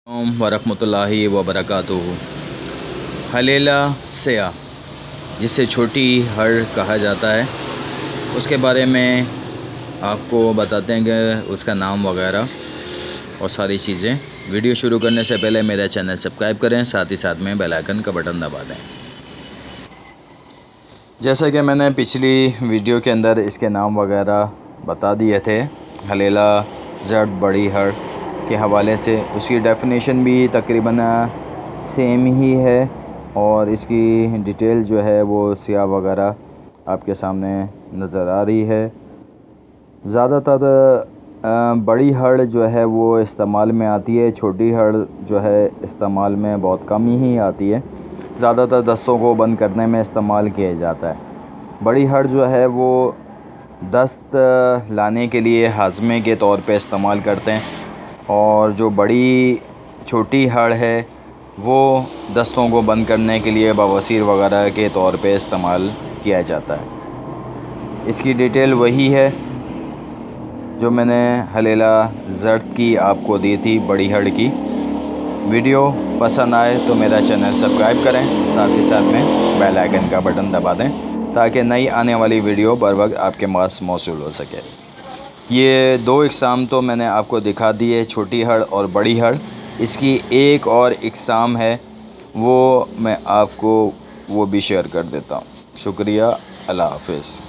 वरहमतुल्लाहि वबरकातुहू। हलेला सया, जिसे छोटी हड़ कहा जाता है, उसके बारे में आपको बताते हैं कि उसका नाम वगैरह और सारी चीज़ें। वीडियो शुरू करने से पहले मेरा चैनल सब्सक्राइब करें, साथ ही साथ में बेल आइकन का बटन दबा दें। जैसा कि मैंने पिछली वीडियो के अंदर इसके नाम वगैरह बता दिए थे, हलेला ज़र्द बड़ी हड़ के हवाले से, उसकी डेफिनेशन भी तकरीबन सेम ही है और इसकी डिटेल जो है वो सिया वगैरह आपके सामने नज़र आ रही है। ज़्यादातर बड़ी हड़ जो है वो इस्तेमाल में आती है, छोटी हड़ जो है इस्तेमाल में बहुत कम ही आती है। ज़्यादातर दस्तों को बंद करने में इस्तेमाल किया जाता है। बड़ी हड़ जो है वो दस्त लाने के लिए हाजमे के तौर पे इस्तेमाल करते हैं, और जो बड़ी छोटी हड़ है वो दस्तों को बंद करने के लिए बवासीर वगैरह के तौर पे इस्तेमाल किया जाता है। इसकी डिटेल वही है जो मैंने हलेला ज़र्द की आपको दी थी, बड़ी हड़ की। वीडियो पसंद आए तो मेरा चैनल सब्सक्राइब करें, साथ ही साथ में बेल आइकन का बटन दबा दें ताकि नई आने वाली वीडियो बर वक्त आपके पास मौसूल हो सके। ये दो इक़साम तो मैंने आपको दिखा दी है, छोटी हड़ और बड़ी हड़। इसकी एक और इक़साम है, वो मैं आपको वो भी शेयर कर देता हूँ। शुक्रिया, अल्लाह हाफ़िज़।